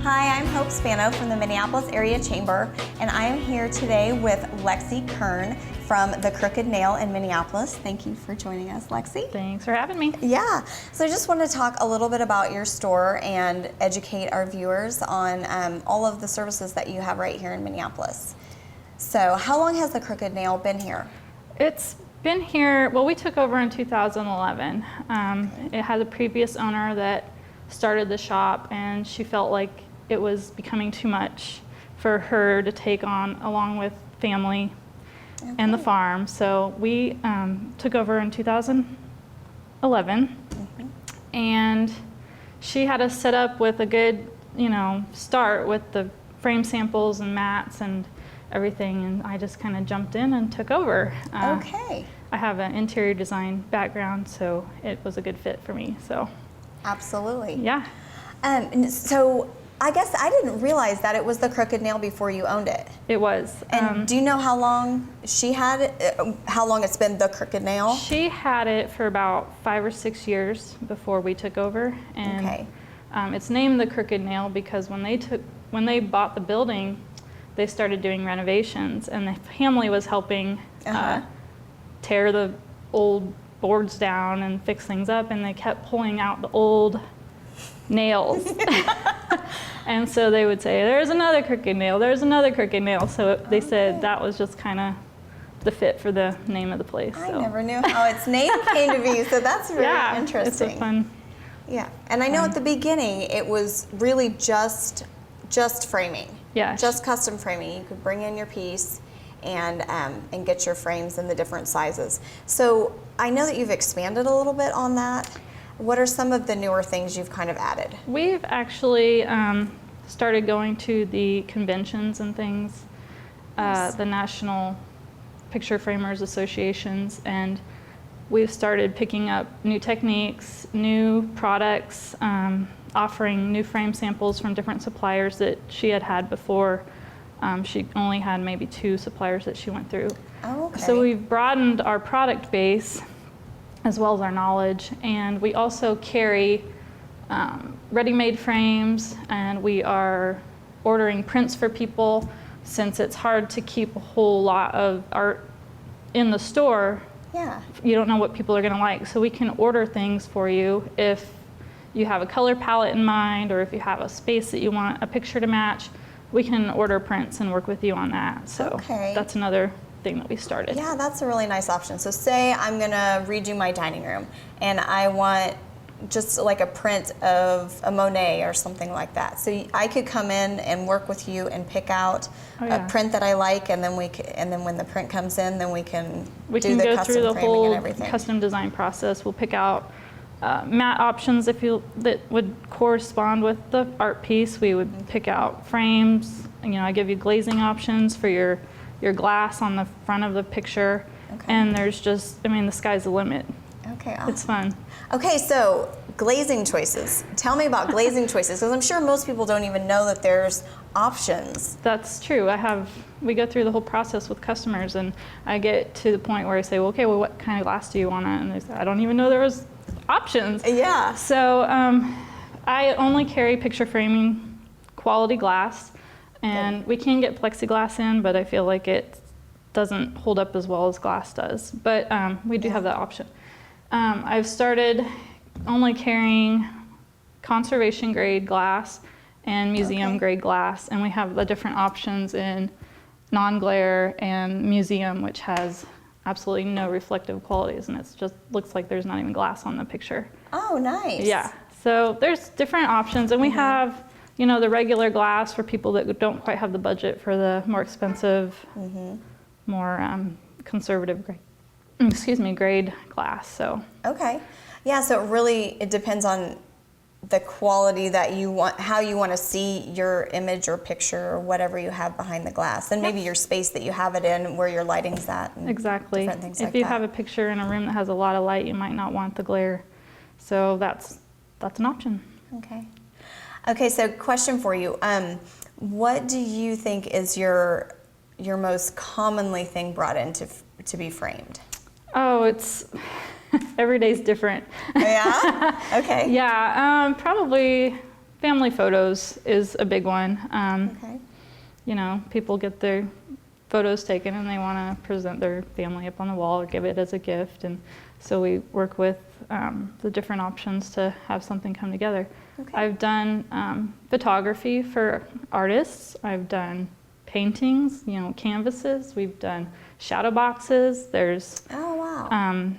Hi, I'm Hope Spano from the Minneapolis Area Chamber, and I am here today with Lexi Kern from the Crooked Nail in Minneapolis. Thank you for joining us, Lexi. Thanks for having me. Yeah, so I just want to talk a little bit about your store and educate our viewers on all of the services that you have right here in Minneapolis. So how long has the Crooked Nail been here? It's been here, well, we took over in 2011. It had a previous owner that started the shop, and she felt like it was becoming too much for her to take on along with family and the farm. So we took over in 2011, and she had us set up with a good, start with the frame samples and mats and everything, and I just kind of jumped in and took over. Okay. I have an interior design background, so it was a good fit for me. So. Absolutely. Yeah. So I guess I didn't realize that it was the Crooked Nail before you owned it. It was. And do you know how long she had it? How long it's been the Crooked Nail? She had it for about 5 or 6 years before we took over, and it's named the Crooked Nail because when they bought the building, they started doing renovations, and the family was helping tear the old boards down and fix things up, and they kept pulling out the old nails. And so they would say, there's another Crooked Nail, there's another Crooked Nail. So they said that was just kind of the fit for the name of the place. I never knew how its name came to be, so that's very interesting. It's a fun. Yeah, and I know at the beginning it was really just framing. Yeah. Just custom framing. You could bring in your piece and get your frames in the different sizes. So I know that you've expanded a little bit on that. What are some of the newer things you've kind of added? We've actually started going to the conventions and things, the National Picture Framers Associations, and we've started picking up new techniques, new products, offering new frame samples from different suppliers that she had before. She only had maybe 2 suppliers that she went through. Oh, okay. So we've broadened our product base as well as our knowledge, and we also carry ready-made frames, and we are ordering prints for people since it's hard to keep a whole lot of art in the store. Yeah. You don't know what people are going to like, so we can order things for you if you have a color palette in mind, or if you have a space that you want a picture to match. We can order prints and work with you on that. So that's another thing that we started. Yeah, that's a really nice option. So say I'm gonna redo my dining room and I want just like a print of a Monet or something like that. So I could come in and work with you and pick out a print that I like, and then when the print comes in, then we can do the go custom through the framing whole and everything. custom design process. We'll pick out matte options that would correspond with the art piece. We would pick out frames. I give you glazing options for your glass on the front of the picture. And there's just, the sky's the limit. Okay, awesome. It's fun. Okay, so Glazing Choices. Tell me about Glazing Choices, because I'm sure most people don't even know that there's options. That's true. We go through the whole process with customers, and I get to the point where I say, well, okay, well, what kind of glass do you want? And they say, I don't even know there was options. Yeah. So I only carry picture framing quality glass, and we can get plexiglass in, but I feel like it doesn't hold up as well as glass does. But we do have that option. I've started only carrying conservation grade glass and museum grade glass, and we have the different options in non-glare and museum, which has absolutely no reflective qualities, and it just looks like there's not even glass on the picture. Oh, nice. Yeah, so there's different options, and we have the regular glass for people that don't quite have the budget for the more expensive, more conservative grade glass. So yeah, so it depends on the quality that you want, how you want to see your image or picture or whatever you have behind the glass, and maybe your space that you have it in, where your lighting's at, and exactly. different things if you have a picture in a room that has a lot of light, you might not want the glare, so that's an option. Okay, so question for you. What do you think is your most commonly thing brought in to be framed? Oh, it's every day's different. Yeah? Okay. Yeah, probably family photos is a big one. Okay. You know, people get their photos taken and they want to present their family up on the wall or give it as a gift. And so we work with the different options to have something come together. Okay. I've done photography for artists. I've done paintings, you know, canvases. We've done shadow boxes. There's Oh, wow.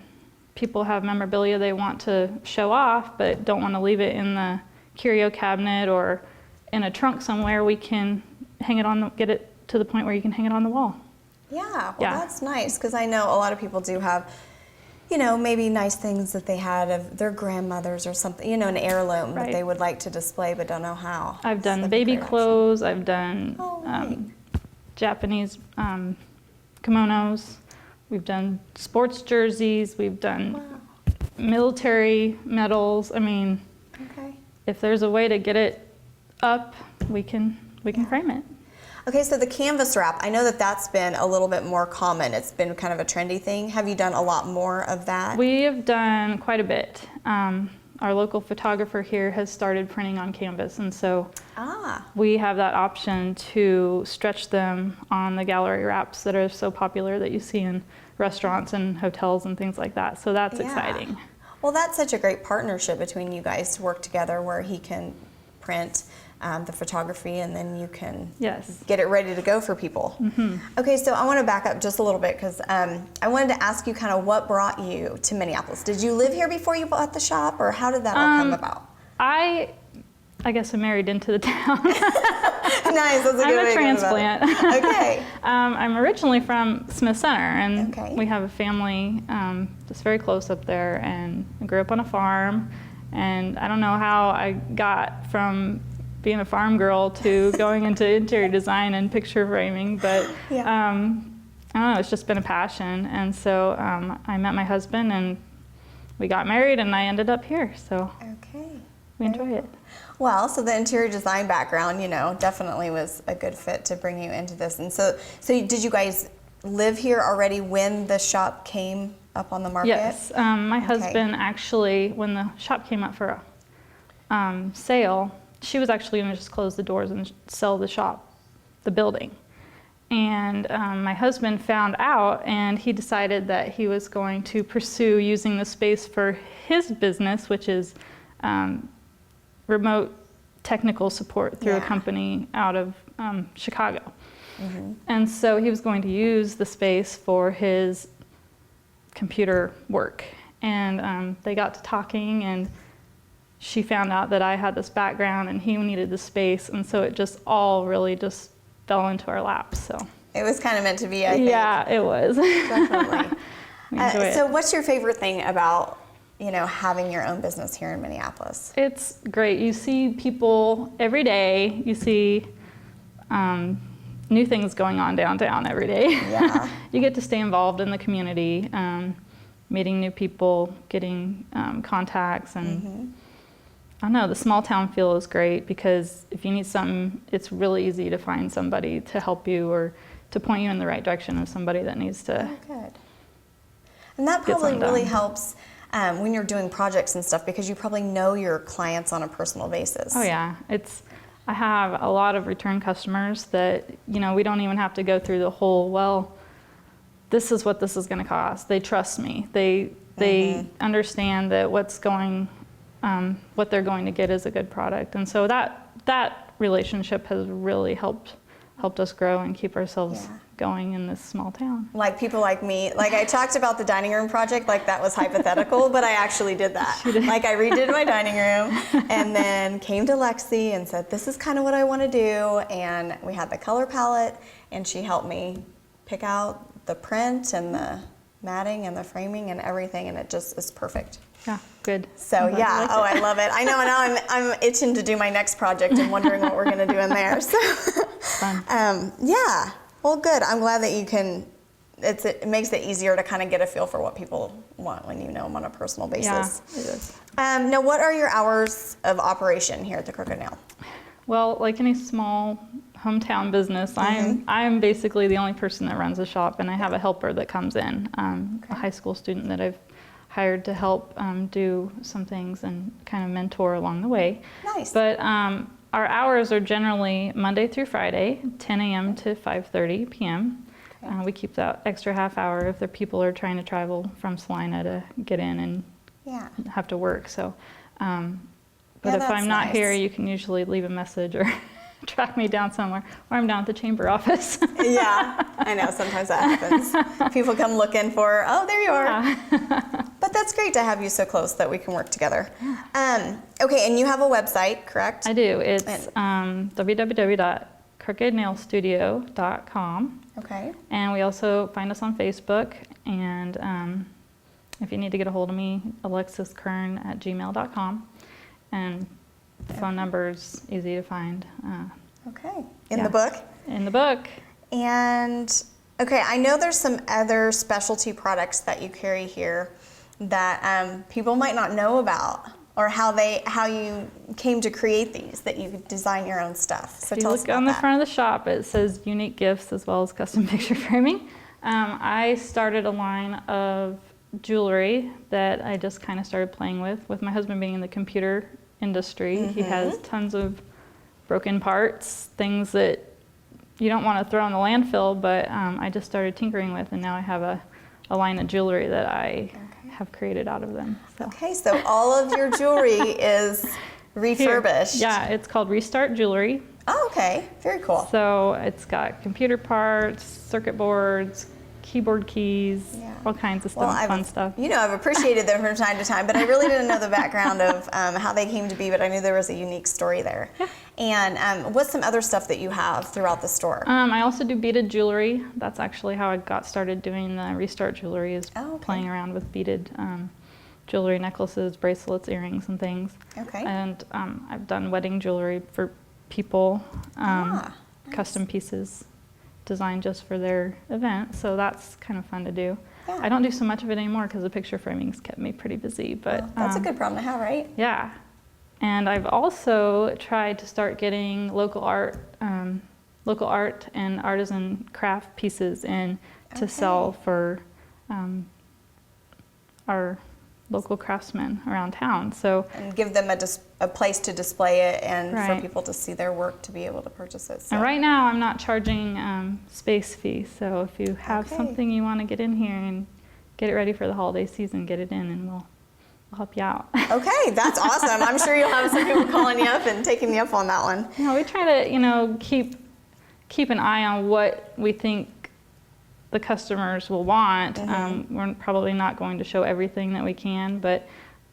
people have memorabilia they want to show off but don't want to leave it in the curio cabinet or in a trunk somewhere. We can hang it on, get it to the point where you can hang it on the wall. Yeah, well, Yeah. that's nice, because I know a lot of people do have, you know, maybe nice things that they had of their grandmothers or something, you know, an heirloom that Right. they would like to display but don't know how. I've So done that'd be baby great clothes. I've done Oh, right. Japanese kimonos. We've done sports jerseys. We've done option. military medals. I mean, Wow. Okay. if there's a way to get it up, we can frame it. Okay, so the canvas wrap, I know that that's been a little bit more common. It's been kind of a trendy thing. Have you done a lot more of that? We have done quite a bit. Our local photographer here has started printing on canvas, and so Ah, we have that option to stretch them on the gallery wraps that are so popular that you see in restaurants and hotels and things like that. So that's Yeah. exciting. well, that's such a great partnership between you guys to work together, where he can print the photography and then you can Yes. get it ready to go for people. Okay, so I want to back up just a little bit, because I wanted to ask you kind of what brought you to Minneapolis. Did you live here before you bought the shop, or how did that all come about? I guess I married into the town. Nice, that's a good I'm way a to go about transplant. it. Okay. I'm originally from Smith Center, and Okay. we have a family that's very close up there, and I grew up on a farm, and I don't know how I got from being a farm girl to going into interior design and picture framing, but Yeah. I don't know, it's just been a passion. And so I met my husband and we got married and I ended up here, so Okay. we enjoy it. Well, so the interior design background, you know, definitely was a good fit to bring you into this. And so did you guys live here already when the shop came up on the market? Yes, my husband actually, when the shop came up for a sale, she was actually going to just close the doors and sell the shop, the building. And my husband found out, and he decided that he was going to pursue using the space for his business, which is remote technical support through a Yeah. company out of Chicago. And so he was going to use the space for his computer work. And they got to talking, and she found out that I had this background and he needed the space, and so it just all really just fell into our laps. So It was kind of meant to be, I think. yeah, it was. Definitely. We enjoy it. So what's your favorite thing about, you know, having your own business here in Minneapolis? It's great. You see people every day. You see new things going on downtown every day. Yeah. You get to stay involved in the community, meeting new people, getting contacts, and I don't know, the small town feel is great, because if you need something, it's really easy to find somebody to help you or to point you in the right direction of somebody that needs to. Oh, good. And that Get probably something really done. helps when you're doing projects and stuff, because you probably know your clients on a personal basis. Oh yeah, I have a lot of return customers that, you know, we don't even have to go through the whole, well, this is what this is going to cost. They trust me. They understand that what they're going to get is a good product. And so that relationship has really helped us grow and keep ourselves Yeah. going in this small town. Like people like me, like I talked about the dining room project, like that was hypothetical, but I actually did that. Like I redid my dining room and then came to Lexi and said, this is kind of what I want to do. And we had the color palette, and she helped me pick out the print and the matting and the framing and everything, and it just is perfect. Yeah, good. So I'm glad you yeah, liked oh, it. I love it. I know, and now I'm itching to do my next project and wondering what we're going to do in there. So, Fun. yeah, well, good. I'm glad that you can. It makes it easier to kind of get a feel for what people want when you know them on a personal Yeah, basis. it is. Now, what are your hours of operation here at the Crooked Nail? Well, like any small hometown business, I'm basically the only person that runs the shop, and I have a helper that comes in, a high school student that I've hired to help do some things and kind of mentor along the way. Nice. But our hours are generally Monday through Friday, 10 a.m. to 5:30 p.m. Okay. We keep that extra half hour if the people are trying to travel from Salina to get in and Yeah. have to work. So, but Yeah, if that's I'm not nice. here, you can usually leave a message or track me down somewhere, or I'm down at the chamber office. Yeah, I know, sometimes that happens. People come looking for, oh, there you are. Yeah. But that's great to have you so close that we can work together. Okay, and you have a website, correct? I do. It's www.crookednailstudio.com. Okay. And we also find us on Facebook. And if you need to get a hold of me, alexiskern@gmail.com. And phone number's easy to find. Okay. In Yeah. the book? In the book. And, okay, I know there's some other specialty products that you carry here that people might not know about, or how you came to create these, that you design your own stuff. So If you tell us look about on the that. front of the shop, it says unique gifts as well as custom picture framing. I started a line of jewelry that I just kind of started playing with my husband being in the computer industry. He has tons of broken parts, things that you don't want to throw in the landfill, but I just started tinkering with, and now I have a line of jewelry that I have created out of them. So. Okay, so all of your jewelry is refurbished. Yeah, it's called Restart Jewelry. Oh, okay. Very cool. So it's got computer parts, circuit boards, keyboard keys, Yeah. all kinds of stuff, fun stuff. You know, I've appreciated them from time to time, but I really didn't know the background of how they came to be, but I knew there was a unique story there. Yeah. And what's some other stuff that you have throughout the store? I also do beaded jewelry. That's actually how I got started doing the Restart Jewelry, is playing around with beaded jewelry, necklaces, bracelets, earrings, and things. Okay. And I've done wedding jewelry for people, Nice. custom pieces designed just for their event. So that's kind of fun to do. Yeah. I don't do so much of it anymore because the picture framing's kept me pretty busy. But Well, that's a good problem to have, right? yeah. And I've also tried to start getting local art and artisan craft pieces in to sell for our local craftsmen around town. So And give them a place to display it and for Right. people to see their work to be able to purchase it. So. and right now I'm not charging space fee. So if you have Okay. something you want to get in here and get it ready for the holiday season, get it in, and we'll help you out. Okay, that's awesome. I'm sure you'll have some people calling you up and taking you up on that one. We try to, keep an eye on what we think the customers will want. We're probably not going to show everything that we can, but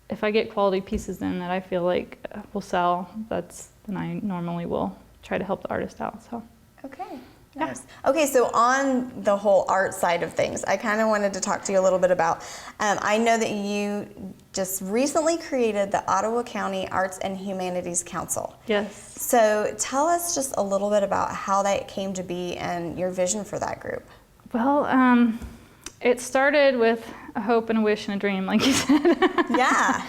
if I get quality pieces in that I feel like will sell, then I normally will try to help the artist out. So. Okay. Nice. Okay, so on the whole art side of things, I kind of wanted to talk to you a little bit about, I know that you just recently created the Ottawa County Arts and Humanities Council. Yes. So tell us just a little bit about how that came to be and your vision for that group. Well, it started with a hope and a wish and a dream, like you said. Yeah.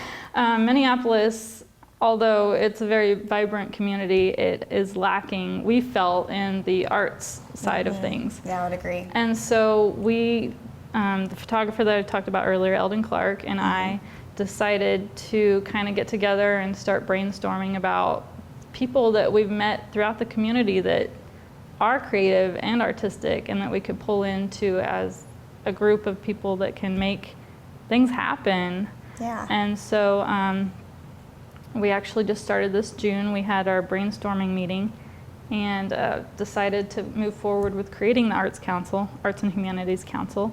Minneapolis, although it's a very vibrant community, it is lacking, we felt, in the arts side of things. Yeah, I would agree. And so we, the photographer that I talked about earlier, Eldon Clark, and I decided to kind of get together and start brainstorming about people that we've met throughout the community that are creative and artistic, and that we could pull into as a group of people that can make things happen. Yeah. And so we actually just started this June. We had our brainstorming meeting and decided to move forward with creating the Arts and Humanities Council.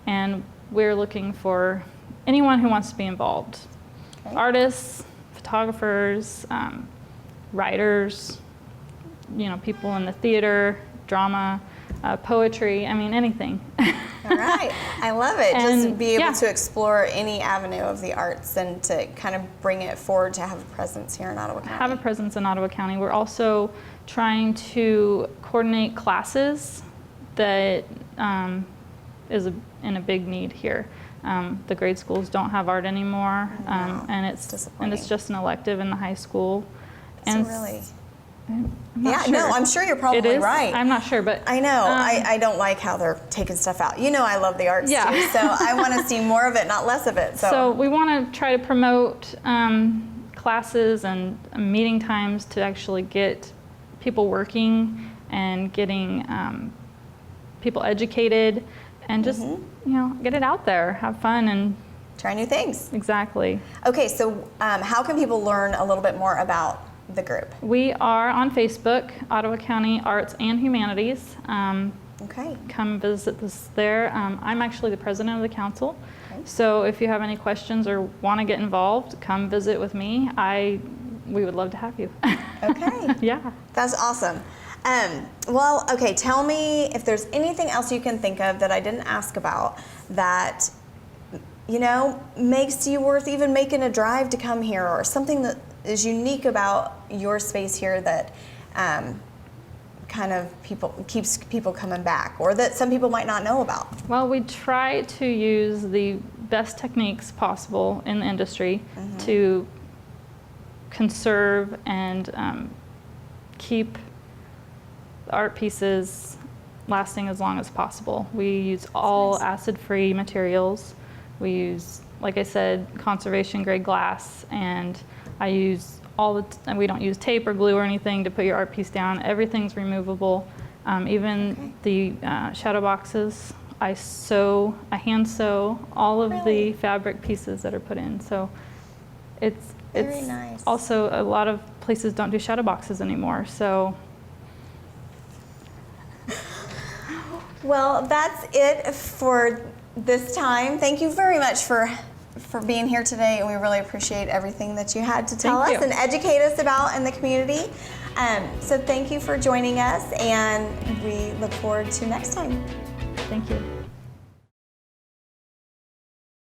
And we're looking for anyone who wants to be involved. Okay. Artists, photographers, writers, people in the theater, drama, poetry, anything. All right. I love it. Just And, be able yeah. to explore any avenue of the arts and to kind of bring it forward to have a presence here in Ottawa County. Have a presence in Ottawa County. We're also trying to coordinate classes that is in a big need here. The grade schools don't have art anymore, No, and it's it's disappointing. just an elective in the high school. So And really, I'm not Yeah, sure. no, I'm sure you're It probably is? right. I'm not sure, but I know. I don't like how they're taking stuff out. You know, I love the arts Yeah. too, so I want to see more of it, not less of it. So we want to try to promote classes and meeting times to actually get people working and getting people educated and just, get it out there, have fun, and try new things. exactly. Okay, so how can people learn a little bit more about the group? We are on Facebook, Ottawa County Arts and Humanities. Okay. Come visit us there. I'm actually the president of the council. Okay. So if you have any questions or want to get involved, come visit with me. We would love to have you. Okay. Yeah. That's awesome. Well, okay, tell me if there's anything else you can think of that I didn't ask about that, makes you worth even making a drive to come here, or something that is unique about your space here that kind of keeps people coming back, or that some people might not know about. Well, we try to use the best techniques possible in the industry to conserve and keep the art pieces lasting as long as possible. We use all acid-free materials. We use, like I said, conservation-grade glass, and I use and we don't use tape or glue or anything to put your art piece down. Everything's removable. Even the shadow boxes, I hand sew all of the fabric pieces that are put in. So it's Very nice. Also, a lot of places don't do shadow boxes anymore. So Well, that's it for this time. Thank you very much for being here today, and we really appreciate everything that you had to tell Thank us you. and educate us about in the community. So thank you for joining us, and we look forward to next time. thank you.